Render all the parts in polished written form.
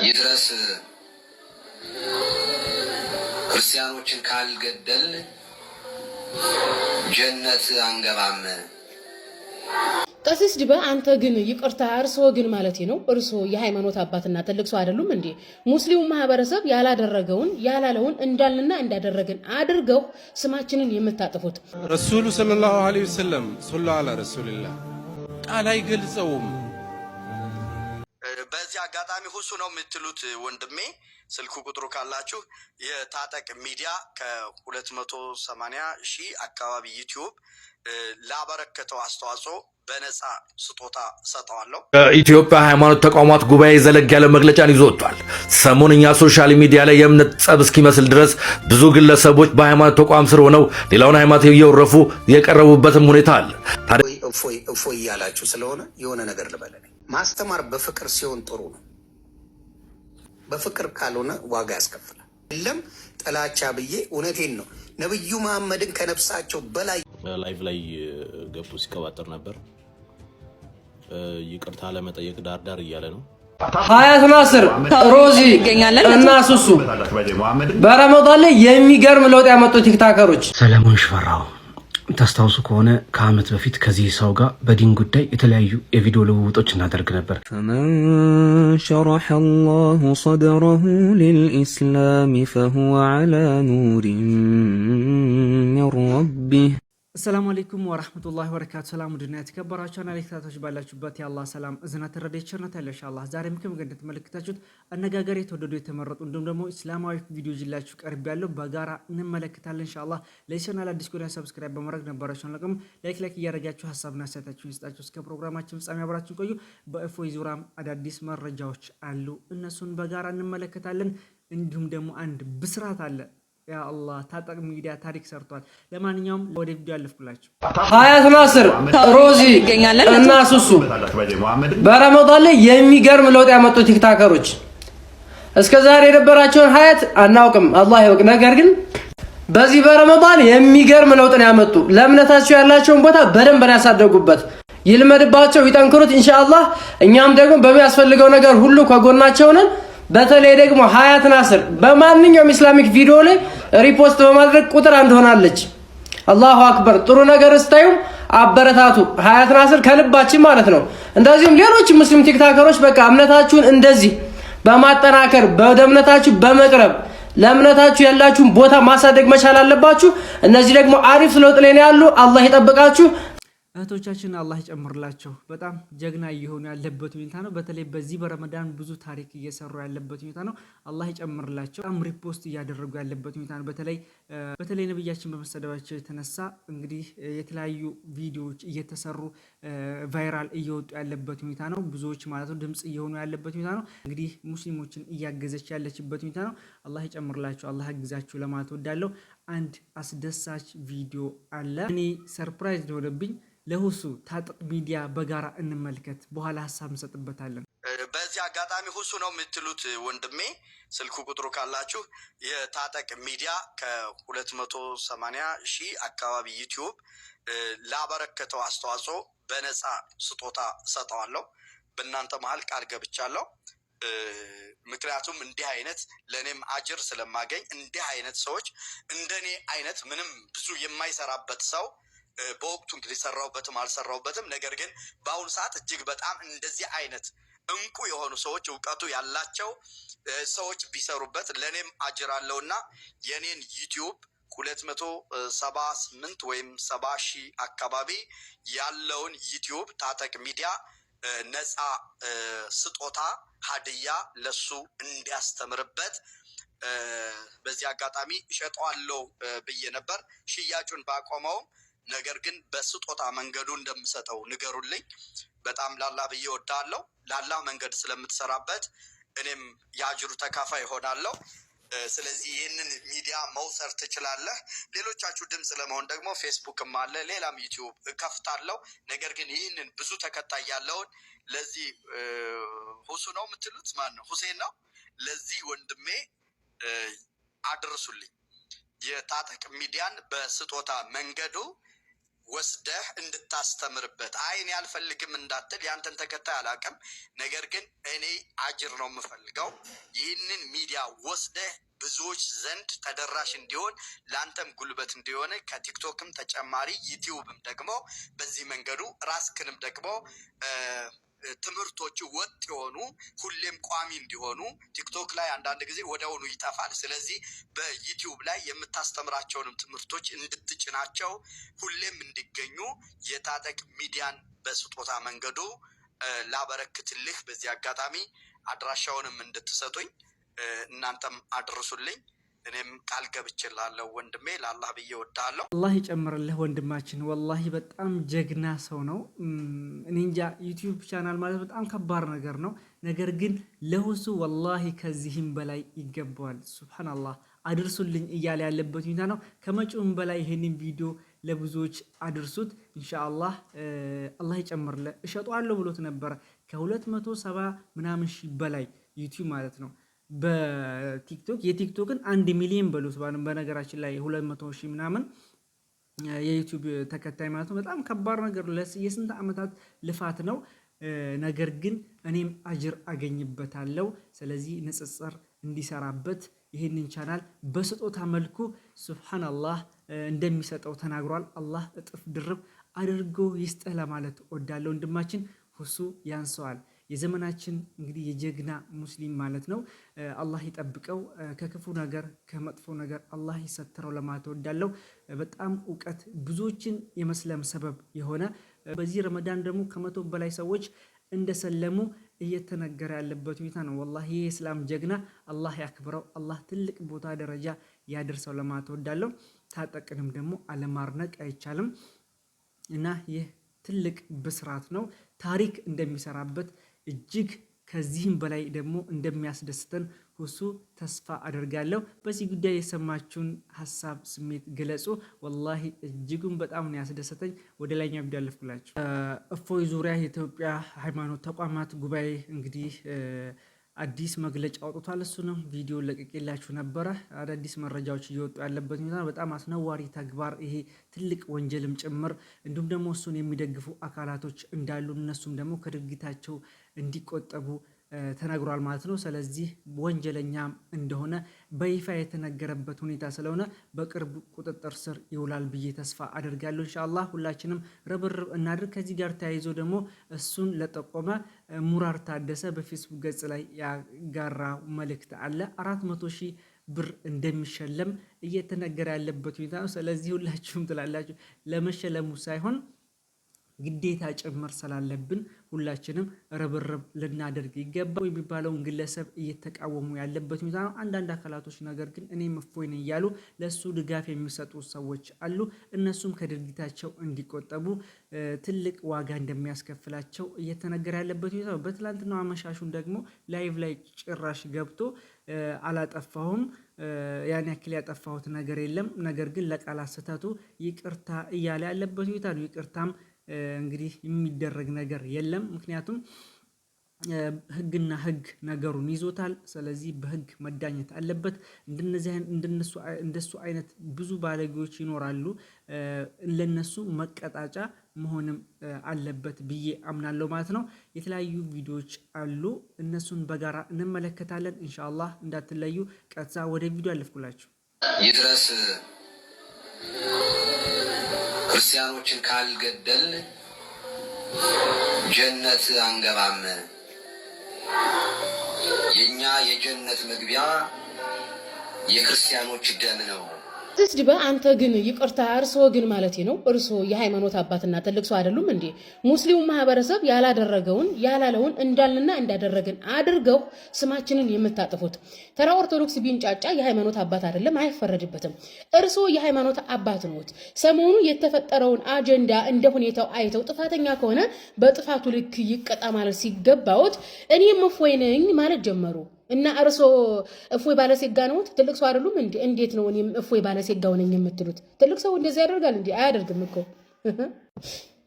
ይድረስ ክርስቲያኖችን ካልገደል ጀነት አንገባም። ቀሲስ ዲባ አንተ ግን ይቅርታ እርሶ ግን ማለት ነው እርሶ የሃይማኖት አባትና ትልቅ ሰው አይደሉም እንዴ? ሙስሊሙ ማህበረሰብ ያላደረገውን ያላለውን እንዳልንና እንዳደረግን አድርገው ስማችንን የምታጥፉት ረሱሉ ሰለላሁ ዐለይሂ ወሰለም ሶለላሁ ዐላ ረሱልላህ ቃል አይገልጸውም። በዚህ አጋጣሚ ሁሱ ነው የምትሉት ወንድሜ ስልኩ ቁጥሩ ካላችሁ የታጠቅ ሚዲያ ከ280,000 አካባቢ ዩቲዩብ ላበረከተው አስተዋጽኦ በነፃ ስጦታ ሰጠዋለሁ። የኢትዮጵያ ሃይማኖት ተቋማት ጉባኤ ዘለግ ያለ መግለጫን ይዞ ወጥቷል። ሰሞንኛ ሶሻል ሚዲያ ላይ የእምነት ጸብ እስኪመስል ድረስ ብዙ ግለሰቦች በሃይማኖት ተቋም ስር ሆነው ሌላውን ሃይማኖት እየወረፉ የቀረቡበትም ሁኔታ አለ። እፎይ እያላችሁ ስለሆነ የሆነ ነገር ልበለ። ማስተማር በፍቅር ሲሆን ጥሩ ነው። በፍቅር ካልሆነ ዋጋ ያስከፍላል። የለም ጥላቻ ብዬ እውነቴን ነው። ነብዩ መሐመድን ከነፍሳቸው በላይ ላይቭ ላይ ገብቶ ሲቀባጥር ነበር። ይቅርታ ለመጠየቅ ዳርዳር እያለ ነው። ሀያት ናስር ሮዚ እና ሱሱ በረመዳን ላይ የሚገርም ለውጥ ያመጡ ቲክታከሮች ሰለሞን ሽፈራው ታስታውሱ ከሆነ ከአመት በፊት ከዚህ ሰው ጋር በዲን ጉዳይ የተለያዩ የቪዲዮ ልውውጦች እናደርግ ነበር። فمن شرح الله صدره للإسلام فهو على نور من ربه السلام عليكم ورحمة الله وبركاته. سلام ودنا تكبروا شان عليك تاتوش بالله يا الله سلام إذن ترديت شرنا إن شاء الله زاري ممكن قد تملك تاجود النجاجري توددوا يتمرد وندم دمو إسلامي فيديو جلّاش قرب يالله بجارة نملك تال إن شاء الله ليش أنا لا ديسكوري سبسكرايب بمرق نبرة شان لكم لايك يا رجال شو حسابنا ستاتشوا يستاتشوا كبرنامج شمس أمي براتشوا كيو بأفوي زورام أدا ديس مرة جاوش علو الناسون بجارة نملك تالن عندهم دمو عند بسرعة تال يا الله ታጠቅ ሚዲያ ታሪክ ሰርቷል። ለማንኛውም ወደ ቪዲዮ አለፍኩላችሁ። ሀያት ናስር ሮዚ እና ሱሱ በረመዳን ላይ የሚገርም ለውጥ ያመጡ ቲክታከሮች እስከዛሬ የነበራቸውን ሀያት አናውቅም፣ አላህ ይወቅ። ነገር ግን በዚህ በረመዳን የሚገርም ለውጥ ነው ያመጡ። ለእምነታቸው ያላቸውን ቦታ በደንብ ነው ያሳደጉበት። ይልመድባቸው፣ ይጠንክሩት ኢንሻአላህ። እኛም ደግሞ በሚያስፈልገው ነገር ሁሉ ከጎናቸው ነን። በተለይ ደግሞ ሀያት ናስር በማንኛውም ኢስላሚክ ቪዲዮ ላይ ሪፖስት በማድረግ ቁጥር አንድ ሆናለች። አላሁ አክበር። ጥሩ ነገር ስታዩ አበረታቱ። ሀያት ናስር ከልባችን ማለት ነው። እንደዚሁም ሌሎች ሙስሊም ቲክታከሮች በቃ እምነታችሁን እንደዚህ በማጠናከር ወደ እምነታችሁ በመቅረብ ለእምነታችሁ ያላችሁን ቦታ ማሳደግ መቻል አለባችሁ። እነዚህ ደግሞ አሪፍ ለውጥ ላይ ያሉ አላህ ይጠብቃችሁ። እህቶቻችን አላህ ይጨምርላቸው። በጣም ጀግና እየሆኑ ያለበት ሁኔታ ነው። በተለይ በዚህ በረመዳን ብዙ ታሪክ እየሰሩ ያለበት ሁኔታ ነው። አላህ ይጨምርላቸው። በጣም ሪፖስት እያደረጉ ያለበት ሁኔታ ነው። በተለይ ነብያችን በመሰደባቸው የተነሳ እንግዲህ የተለያዩ ቪዲዮዎች እየተሰሩ ቫይራል እየወጡ ያለበት ሁኔታ ነው። ብዙዎች ማለት ነው ድምጽ እየሆኑ ያለበት ሁኔታ ነው። እንግዲህ ሙስሊሞችን እያገዘች ያለችበት ሁኔታ ነው። አላህ ይጨምርላቸው፣ አላህ ያግዛችሁ ለማለት ወዳለሁ። አንድ አስደሳች ቪዲዮ አለ። እኔ ሰርፕራይዝ ሆነብኝ። ለሁሱ ታጠቅ ሚዲያ በጋራ እንመልከት፣ በኋላ ሐሳብ እንሰጥበታለን። በዚህ አጋጣሚ ሁሱ ነው የምትሉት ወንድሜ ስልኩ ቁጥሩ ካላችሁ የታጠቅ ሚዲያ ከ280,000 አካባቢ ዩቲዩብ ላበረከተው አስተዋጽኦ በነፃ ስጦታ ሰጠዋለሁ። በእናንተ መሃል ቃል ገብቻለሁ። ምክንያቱም እንዲህ አይነት ለኔም አጅር ስለማገኝ እንዲህ አይነት ሰዎች እንደኔ አይነት ምንም ብዙ የማይሰራበት ሰው በወቅቱ እንግዲህ ሰራውበትም አልሰራውበትም፣ ነገር ግን በአሁኑ ሰዓት እጅግ በጣም እንደዚህ አይነት እንቁ የሆኑ ሰዎች እውቀቱ ያላቸው ሰዎች ቢሰሩበት ለኔም አጅር አለውና የኔን ዩቲዩብ 278 ወይም 70,000 አካባቢ ያለውን ዩቲዩብ ታጠቅ ሚዲያ ነፃ ስጦታ ሀዲያ ለሱ እንዲያስተምርበት በዚህ አጋጣሚ እሸጠዋለሁ ብዬ ነበር። ሽያጩን ባቆመውም ነገር ግን በስጦታ መንገዱ እንደምሰጠው ንገሩልኝ። በጣም ላላ ብዬ ወዳለሁ። ላላ መንገድ ስለምትሰራበት እኔም የአጅሩ ተካፋይ ሆናለሁ። ስለዚህ ይህንን ሚዲያ መውሰድ ትችላለህ። ሌሎቻችሁ ድምጽ ለመሆን ደግሞ ፌስቡክም አለ፣ ሌላም ዩቲዩብ እከፍታለሁ። ነገር ግን ይህንን ብዙ ተከታይ ያለውን ለዚህ ሁሱ ነው የምትሉት ማን ነው? ሁሴን ነው። ለዚህ ወንድሜ አድርሱልኝ። የታጠቅ ሚዲያን በስጦታ መንገዱ ወስደህ እንድታስተምርበት አይን ያልፈልግም እንዳትል ያንተን ተከታይ አላቅም ነገር ግን እኔ አጅር ነው የምፈልገው ይህንን ሚዲያ ወስደህ ብዙዎች ዘንድ ተደራሽ እንዲሆን ላንተም ጉልበት እንዲሆን ከቲክቶክም ተጨማሪ ዩቲዩብም ደግሞ በዚህ መንገዱ ራስክንም ደግሞ ትምህርቶቹ ወጥ የሆኑ ሁሌም ቋሚ እንዲሆኑ ቲክቶክ ላይ አንዳንድ ጊዜ ወደውኑ ይጣፋል ስለዚህ በዩቲዩብ ላይ የምታስተምራቸውንም ትምህርቶች እንድትጭናቸው ሁሌም እንዲገኙ የታጠቅ ሚዲያን በስጦታ መንገዱ ላበረክትልህ በዚህ አጋጣሚ አድራሻውንም እንድትሰጡኝ እናንተም አድርሱልኝ እኔም ቃል ገብቼላለሁ ወንድሜ ለአላህ ብዬ ወዳለሁ አላህ ይጨምርልህ ወንድማችን ወላሂ በጣም ጀግና ሰው ነው እኔ እንጃ ዩቲዩብ ቻናል ማለት በጣም ከባድ ነገር ነው ነገር ግን ለሁሱ ወላሂ ከዚህም በላይ ይገባዋል ሱብሃንአላህ አድርሱልኝ እያለ ያለበት ሁኔታ ነው ከመጪውም በላይ ይሄንን ቪዲዮ ለብዙዎች አድርሱት ኢንሻአላህ አላህ ይጨምርልህ እሸጣለሁ ብሎት ነበር ከ270 ምናምን ሺህ በላይ ዩቲዩብ ማለት ነው በቲክቶክ የቲክቶክን 1 ሚሊዮን በሉት በነገራችን ላይ 200,000 ምናምን የዩቲዩብ ተከታይ ማለት ነው በጣም ከባድ ነገር የስንት አመታት ልፋት ነው ነገር ግን እኔም አጅር አገኝበታለሁ ስለዚህ ንጽጽር እንዲሰራበት ይሄንን ቻናል በስጦታ መልኩ ሱብሃንአላህ እንደሚሰጠው ተናግሯል አላህ እጥፍ ድርብ አድርጎ ይስጥህ ለማለት ወዳለው ወንድማችን ሁሱ ያንሰዋል የዘመናችን እንግዲህ የጀግና ሙስሊም ማለት ነው አላህ ይጠብቀው ከክፉ ነገር ከመጥፎ ነገር አላህ ይሰትረው ለማለት ወዳለው በጣም ዕውቀት ብዙዎችን የመስለም ሰበብ የሆነ በዚህ ረመዳን ደግሞ ከመቶ በላይ ሰዎች እንደሰለሙ እየተነገረ ያለበት ሁኔታ ነው والله የእስላም ጀግና አላህ ያክብረው አላህ ትልቅ ቦታ ደረጃ ያደርሰው ለማለት ወዳለው ታጠቅንም ደግሞ አለማርነቅ አይቻልም እና ይህ ትልቅ ብስራት ነው ታሪክ እንደሚሰራበት እጅግ ከዚህም በላይ ደግሞ እንደሚያስደስተን ሁሱ ተስፋ አደርጋለሁ በዚህ ጉዳይ የሰማችሁን ሐሳብ ስሜት ገለጹ والله እጅጉን በጣም ነው ያስደስተኝ ወደ ላይኛው ቪዲዮ አለፍኩላችሁ እፎይ ዙሪያ የኢትዮጵያ ሃይማኖት ተቋማት ጉባኤ እንግዲህ አዲስ መግለጫ አውጥቷል እሱንም ቪዲዮ ለቀቀላችሁ ነበር አዳዲስ መረጃዎች እየወጡ ያለበት ሁኔታ በጣም አስነዋሪ ተግባር ይሄ ትልቅ ወንጀልም ጭምር እንዲሁም ደግሞ እሱን የሚደግፉ አካላቶች እንዳሉ እነሱም ደግሞ ከድርጊታቸው እንዲቆጠቡ ተነግሯል ማለት ነው ስለዚህ ወንጀለኛም እንደሆነ በይፋ የተነገረበት ሁኔታ ስለሆነ በቅርብ ቁጥጥር ስር ይውላል ብዬ ተስፋ አደርጋለሁ ኢንሻአላህ ሁላችንም ረብርብ እናድርግ ከዚህ ጋር ተያይዞ ደግሞ እሱን ለጠቆመ ሙራር ታደሰ በፌስቡክ ገጽ ላይ ያጋራ መልእክት አለ 400,000 ብር እንደሚሸለም እየተነገረ ያለበት ሁኔታ ነው ስለዚህ ሁላችሁም ትላላችሁ ለመሸለሙ ሳይሆን ግዴታ ጭምር ስላለብን ሁላችንም ረብርብ ልናደርግ ይገባል የሚባለውን ግለሰብ እየተቃወሙ ያለበት ሁኔታ ነው አንዳንድ አካላቶች ነገር ግን እኔ መፎይ ነኝ ያሉ ለሱ ድጋፍ የሚሰጡ ሰዎች አሉ እነሱም ከድርጊታቸው እንዲቆጠቡ ትልቅ ዋጋ እንደሚያስከፍላቸው እየተነገረ ያለበት ሁኔታ ነው በትላንትናው አመሻሹን ደግሞ ላይቭ ላይ ጭራሽ ገብቶ አላጠፋሁም ያን ያክል ያጠፋሁት ነገር የለም ነገር ግን ለቃላት ስህተቱ ይቅርታ እያለ ያለበት ሁኔታ ነው ይቅርታም እንግዲህ የሚደረግ ነገር የለም ምክንያቱም ህግና ህግ ነገሩን ይዞታል ስለዚህ በህግ መዳኘት አለበት እንደነሱ አይነት ብዙ ባለጌዎች ይኖራሉ ለነሱ መቀጣጫ መሆንም አለበት ብዬ አምናለሁ ማለት ነው የተለያዩ ቪዲዮዎች አሉ እነሱን በጋራ እንመለከታለን ኢንሻአላህ እንዳትለዩ ቀጥታ ወደ ቪዲዮ አለፍኩላችሁ ይድረስ ክርስቲያኖችን ካልገደል ጀነት አንገባም የኛ የጀነት መግቢያ የክርስቲያኖች ደም ነው ትስድበ አንተ ግን ይቅርታ እርሶ ግን ማለት ነው እርሶ የሃይማኖት አባትና ትልቅ ሰው አይደሉም እንዴ ሙስሊሙ ማህበረሰብ ያላደረገውን ያላለውን እንዳልንና እንዳደረግን አድርገው ስማችንን የምታጠፉት ተራ ኦርቶዶክስ ቢንጫጫ የሃይማኖት አባት አይደለም አይፈረድበትም እርሶ የሃይማኖት አባት ነዎት ሰሞኑ የተፈጠረውን አጀንዳ እንደ ሁኔታው አይተው ጥፋተኛ ከሆነ በጥፋቱ ልክ ይቀጣ ማለት ሲገባውት እኔም እፎይ ነኝ ማለት ጀመሩ እና እርሶ እፎይ ባለሴጋ ነው ትልቅ ሰው አይደሉም እንዴት ነው እኔም እፎይ ባለሴጋው ነኝ የምትሉት ትልቅ ሰው እንደዚህ ያደርጋል እንዴ አያደርግም እኮ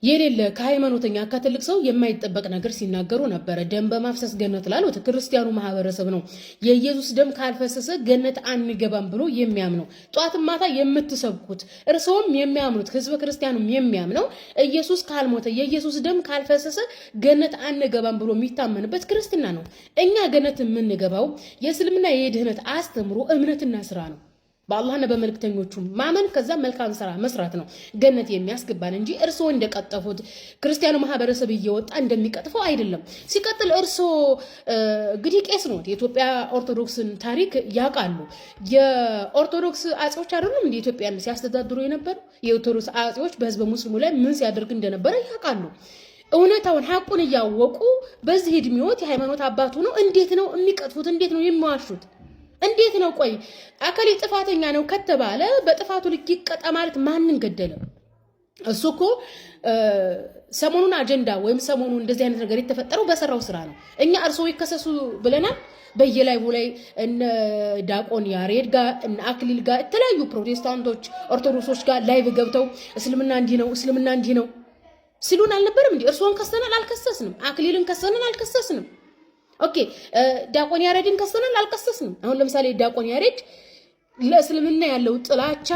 የሌለ ከሃይማኖተኛ ከትልቅ ሰው የማይጠበቅ ነገር ሲናገሩ ነበር። ደም በማፍሰስ ገነት ላሉት ክርስቲያኑ ማህበረሰብ ነው የኢየሱስ ደም ካልፈሰሰ ገነት አንገባም ብሎ የሚያምነው። ጧት ማታ የምትሰብኩት እርሶም የሚያምኑት ህዝበ ክርስቲያኑም የሚያምነው ኢየሱስ ካልሞተ የኢየሱስ ደም ካልፈሰሰ ገነት አንገባም ብሎ የሚታመንበት ክርስትና ነው። እኛ ገነት የምንገባው የእስልምና የድህነት አስተምሮ እምነትና ስራ ነው። በአላህና በመልእክተኞቹ ማመን ከዛ መልካም ስራ መስራት ነው ገነት የሚያስገባን እንጂ እርሶ እንደቀጠፉት ክርስቲያኑ ማህበረሰብ እየወጣ እንደሚቀጥፈው አይደለም። ሲቀጥል እርሶ እንግዲህ ቄስ ነው፣ የኢትዮጵያ ኦርቶዶክስን ታሪክ ያውቃሉ። የኦርቶዶክስ አጼዎች አይደሉም እንደ ኢትዮጵያን ሲያስተዳድሩ የነበሩ? የኦርቶዶክስ አጼዎች በህዝበ ሙስሊሙ ላይ ምን ሲያደርግ እንደነበረ ያውቃሉ። እውነታውን ሐቁን እያወቁ በዚህ እድሜዎት የሃይማኖት አባቱ ነው። እንዴት ነው የሚቀጥፉት? እንዴት ነው የሚዋሹት? እንዴት ነው? ቆይ አከሌ ጥፋተኛ ነው ከተባለ በጥፋቱ ልክ ይቀጣ ማለት ማንን ገደለ? እሱ እኮ ሰሞኑን አጀንዳ ወይም ሰሞኑን እንደዚህ አይነት ነገር የተፈጠረው በሰራው ስራ ነው። እኛ እርሶ ይከሰሱ ብለናል። በየላይቭ ላይ እነ ዲያቆን ያሬድ ጋር እነ አክሊል ጋር የተለያዩ ፕሮቴስታንቶች ኦርቶዶክሶች ጋር ላይቭ ገብተው እስልምና እንዲህ ነው እስልምና እንዲህ ነው ሲሉን አልነበረም እንዴ? እርሶን ከሰናል አልከሰስንም? አክሊልን ከሰናል አልከሰስንም? ኦኬ ዲያቆን ያሬድን ከሰናል አልከሰስንም? አሁን ለምሳሌ ዲያቆን ያሬድ ለእስልምና ያለው ጥላቻ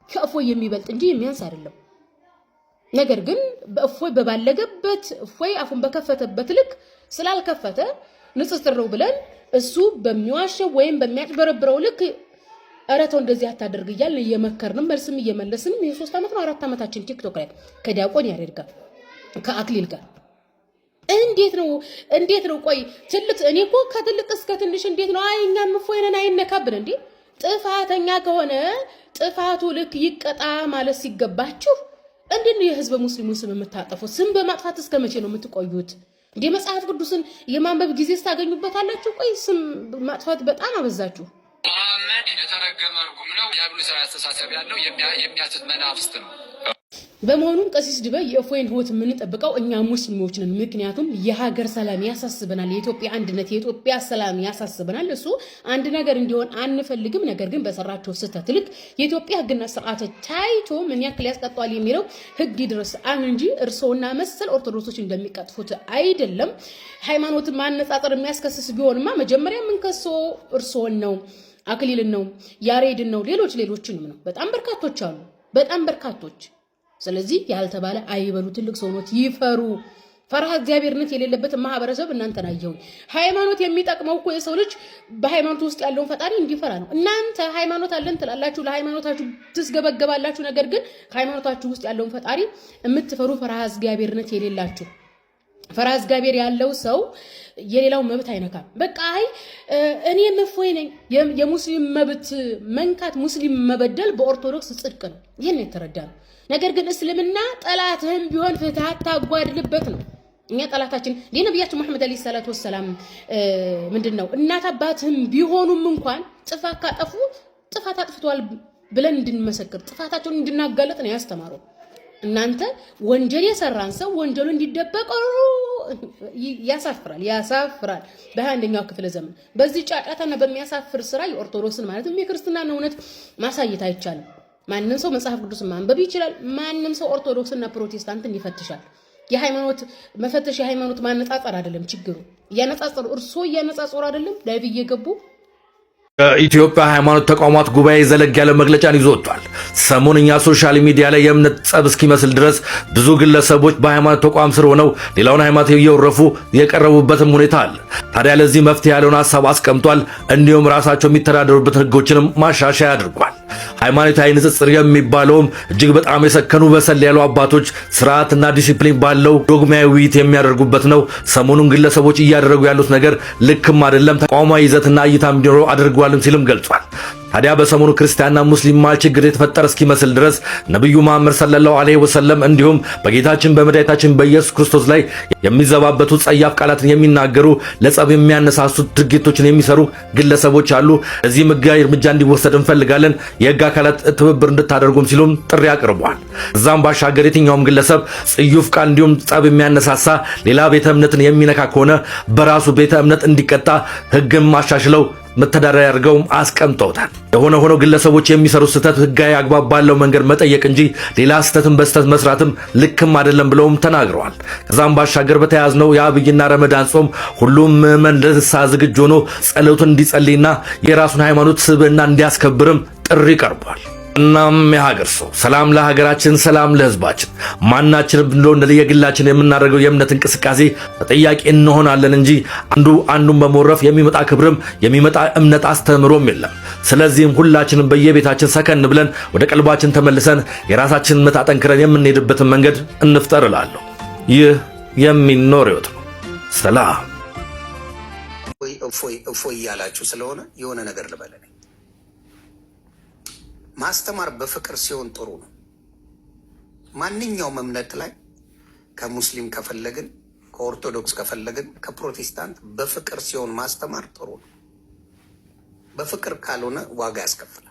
ከእፎይ የሚበልጥ እንጂ የሚያንስ አይደለም። ነገር ግን በእፎይ በባለገበት እፎይ አፉን በከፈተበት ልክ ስላልከፈተ ንጽጽር ነው ብለን እሱ በሚዋሸው ወይም በሚያጭበረብረው ልክ አረተው እንደዚህ አታደርግ እያልን እየመከርንም መልስም እየመለስንም የ3 ዓመት ነው 4 ዓመታችን ቲክቶክ ላይ ከዲያቆን ያሬድ ጋር ከአክሊል ጋር እንዴት ነው? ቆይ ትልቅ እኔ እኮ ከትልቅ እስከ ትንሽ እንዴት ነው? አይ እኛም እፎይነን አይነካብን እንዴ? ጥፋተኛ ከሆነ ጥፋቱ ልክ ይቀጣ ማለት ሲገባችሁ እንዴት ነው የህዝበ ሙስሊሙን ስም የምታጠፉት? ስም በማጥፋት እስከ መቼ ነው የምትቆዩት? እንዴ መጽሐፍ ቅዱስን የማንበብ ጊዜ ስታገኙበታላችሁ? ቆይ ስም ማጥፋት በጣም አበዛችሁ። መሐመድ የተረገመ እርጉም ነው። ዲያብሎሳዊ አስተሳሰብ ያለው የሚያስት መናፍስት ነው። በመሆኑም ቀሲስ ድበይ የእፎይን ህይወት የምንጠብቀው እኛ ሙስሊሞች ነን። ምክንያቱም የሀገር ሰላም ያሳስበናል፣ የኢትዮጵያ አንድነት የኢትዮጵያ ሰላም ያሳስበናል። እሱ አንድ ነገር እንዲሆን አንፈልግም። ነገር ግን በሰራቸው ስህተት ልክ የኢትዮጵያ ህግና ስርዓት ታይቶ ምን ያክል ያስቀጣል የሚለው ህግ ድረስ እንጂ እርሶና መሰል ኦርቶዶክሶች እንደሚቀጥፉት አይደለም። ሃይማኖትን ማነጻጸር የሚያስከስስ ቢሆንማ መጀመሪያ የምንከሶ እርሶን ነው፣ አክሊልን ነው፣ ያሬድን ነው፣ ሌሎችንም ነው። በጣም በርካቶች አሉ፣ በጣም በርካቶች። ስለዚህ ያልተባለ አይበሉ። ትልቅ ሰውነት ይፈሩ። ፈርሃ እግዚአብሔርነት የሌለበት ማህበረሰብ እናንተን አየሁኝ። ሃይማኖት የሚጠቅመው እኮ የሰው ልጅ በሃይማኖት ውስጥ ያለውን ፈጣሪ እንዲፈራ ነው። እናንተ ሃይማኖት አለን ትላላችሁ፣ ለሃይማኖታችሁ ትስገበገባላችሁ። ነገር ግን ሃይማኖታችሁ ውስጥ ያለውን ፈጣሪ የምትፈሩ ፈርሃ እግዚአብሔርነት የሌላችሁ። ፈርሃ እግዚአብሔር ያለው ሰው የሌላው መብት አይነካም። በቃ አይ እኔ እፎይ ነኝ። የሙስሊም መብት መንካት ሙስሊም መበደል በኦርቶዶክስ ጽድቅ ነው። ይሄን የተረዳ ነው። ነገር ግን እስልምና ጠላትህም ቢሆን ፍትህ አታጓድልበት ነው። እኛ ጠላታችን ነብያችን መሐመድ አለይሂ ሰላቱ ወሰለም ምንድነው እናት አባትህም ቢሆኑም እንኳን ጥፋት ካጠፉ ጥፋት አጥፍቷል ብለን እንድንመሰክር ጥፋታቸውን እንድናጋለጥ ነው ያስተማሩ። እናንተ ወንጀል የሰራን ሰው ወንጀሉ እንዲደበቅ ያሳፍራል። በ21ኛው ክፍለ ዘመን በዚህ ጫጫታና በሚያሳፍር ስራ የኦርቶዶክስን ማለትም የክርስትናን እውነት ማሳየት አይቻልም። ማንንም ሰው መጽሐፍ ቅዱስን ማንበብ ይችላል። ማንንም ሰው ኦርቶዶክስና ፕሮቴስታንትን ይፈትሻል። የሃይማኖት መፈተሽ የሃይማኖት ማነጻጸር አይደለም ችግሩ። እያነጻጸሩ እርሶ እያነጻጸሩ አይደለም ላይቭ እየገቡ የኢትዮጵያ ሃይማኖት ተቋማት ጉባኤ ዘለግ ያለ መግለጫን ይዞ ወጥቷል። ሰሞንኛ ሶሻል ሚዲያ ላይ የእምነት ጸብ እስኪመስል ድረስ ብዙ ግለሰቦች በሃይማኖት ተቋም ስር ሆነው ሌላውን ሃይማኖት እየወረፉ የቀረቡበትም ሁኔታ አለ። ታዲያ ለዚህ መፍትሄ ያለውን ሐሳብ አስቀምጧል። እንዲሁም ራሳቸው የሚተዳደሩበት ህጎችንም ማሻሻያ አድርጓል። ሃይማኖታዊ ንጽጽር የሚባለውም እጅግ በጣም የሰከኑ በሰል ያሉ አባቶች ስርዓትና ዲሲፕሊን ባለው ዶግማዊ ውይይት የሚያደርጉበት ነው። ሰሞኑን ግለሰቦች እያደረጉ ያሉት ነገር ልክም አይደለም፣ ተቋማዊ ይዘትና እይታ እንዲኖረው አድርጓልም ሲልም ገልጿል። ታዲያ በሰሞኑ ክርስቲያንና ሙስሊም ማል ችግር የተፈጠረ እስኪመስል ድረስ ነብዩ መሐመድ ሰለላሁ ዐለይሂ ወሰለም እንዲሁም በጌታችን በመድኃኒታችን በኢየሱስ ክርስቶስ ላይ የሚዘባበቱ ጸያፍ ቃላትን የሚናገሩ ለጸብ የሚያነሳሱ ድርጊቶችን የሚሰሩ ግለሰቦች አሉ። እዚህ ሕጋዊ እርምጃ እንዲወሰድ እንፈልጋለን፣ የህግ አካላት ትብብር እንድታደርጉም ሲሉም ጥሪ አቅርቧል። እዛም ባሻገር የትኛውም ግለሰብ ጽዩፍ ቃል እንዲሁም ጸብ የሚያነሳሳ ሌላ ቤተ እምነትን የሚነካ ከሆነ በራሱ ቤተ እምነት እንዲቀጣ ህግን ማሻሽለው መተዳደሪያ አድርገውም አስቀምጠውታል። የሆነ ሆኖ ግለሰቦች የሚሰሩት ስህተት ህጋዊ አግባብ ባለው መንገድ መጠየቅ እንጂ ሌላ ስህተትን በስህተት መስራትም ልክም አይደለም ብለውም ተናግረዋል። ከዛም ባሻገር በተያዝነው የአብይና ረመዳን ጾም ሁሉም ምዕመን ለንስሐ ዝግጁ ሆኖ ጸሎቱን እንዲጸልይና የራሱን ሃይማኖት ስብዕና እንዲያስከብርም ጥሪ ቀርቧል። እናም የሀገር ሰው ሰላም ለሀገራችን፣ ሰላም ለህዝባችን። ማናችንም ብንሆን ለየግላችን የምናደርገው የእምነት እንቅስቃሴ ተጠያቂ እንሆናለን እንጂ አንዱን በመወረፍ የሚመጣ ክብርም የሚመጣ እምነት አስተምሮም የለም። ስለዚህም ሁላችንም በየቤታችን ሰከን ብለን ወደ ቀልባችን ተመልሰን የራሳችንን እምነት አጠንክረን የምንሄድበትን መንገድ እንፍጠር እላለሁ። ይህ የሚኖር ህይወት ነው። ሰላም። እፎይ እያላችሁ ስለሆነ የሆነ ነገር ልበለን። ማስተማር በፍቅር ሲሆን ጥሩ ነው። ማንኛውም እምነት ላይ ከሙስሊም ከፈለግን፣ ከኦርቶዶክስ ከፈለግን፣ ከፕሮቴስታንት በፍቅር ሲሆን ማስተማር ጥሩ ነው። በፍቅር ካልሆነ ዋጋ ያስከፍላል።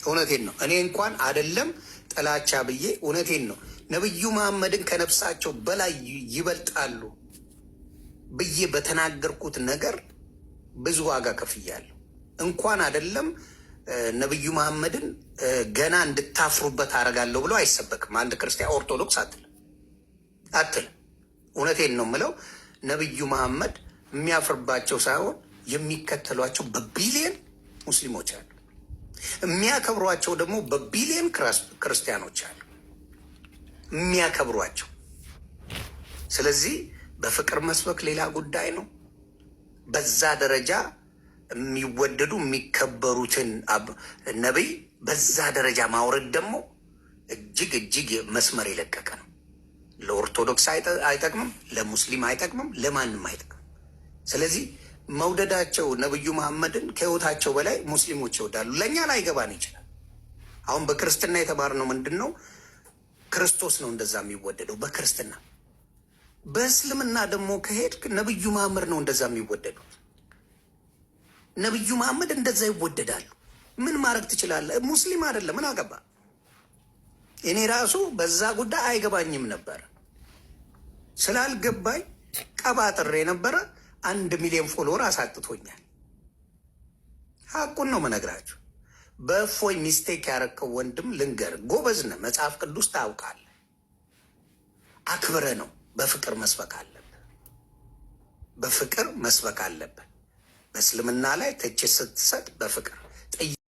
እውነቴን ነው። እኔ እንኳን አይደለም ጥላቻ ብዬ እውነቴን ነው ነብዩ መሐመድን ከነፍሳቸው በላይ ይበልጣሉ ብዬ በተናገርኩት ነገር ብዙ ዋጋ ከፍያለሁ። እንኳን አይደለም ነብዩ መሐመድን ገና እንድታፍሩበት አደርጋለሁ ብሎ አይሰበክም። አንድ ክርስቲያን ኦርቶዶክስ አትል። እውነቴን ነው የምለው። ነብዩ መሐመድ የሚያፍርባቸው ሳይሆን የሚከተሏቸው በቢሊየን ሙስሊሞች አሉ። የሚያከብሯቸው ደግሞ በቢሊየን ክርስቲያኖች አሉ የሚያከብሯቸው። ስለዚህ በፍቅር መስበክ ሌላ ጉዳይ ነው። በዛ ደረጃ የሚወደዱ የሚከበሩትን ነቢይ በዛ ደረጃ ማውረድ ደግሞ እጅግ እጅግ መስመር የለቀቀ ነው። ለኦርቶዶክስ አይጠቅምም፣ ለሙስሊም አይጠቅምም፣ ለማንም አይጠቅምም። ስለዚህ መውደዳቸው ነብዩ መሐመድን ከህይወታቸው በላይ ሙስሊሞች ይወዳሉ። ለእኛ ላይገባን ይችላል። አሁን በክርስትና የተማርነው ምንድን ነው? ክርስቶስ ነው እንደዛ የሚወደደው በክርስትና። በእስልምና ደግሞ ከሄድክ ነብዩ መሐመድ ነው እንደዛ የሚወደዱት። ነብዩ መሐመድ እንደዛ ይወደዳሉ። ምን ማድረግ ትችላለህ? ሙስሊም አይደለም፣ ምን አገባ? እኔ ራሱ በዛ ጉዳይ አይገባኝም ነበር። ስላልገባኝ ቀባጥሬ ነበረ። 1 ሚሊዮን ፎሎወር አሳጥቶኛል። ሀቁን ነው መነግራችሁ። በእፎይ ሚስቴክ ያረከው ወንድም ልንገር፣ ጎበዝ ነህ፣ መጽሐፍ ቅዱስ ታውቃለህ። አክብረ ነው በፍቅር መስበክ አለብህ። በፍቅር መስበክ አለብህ። በእስልምና ላይ ትችት ስትሰጥ በፍቅር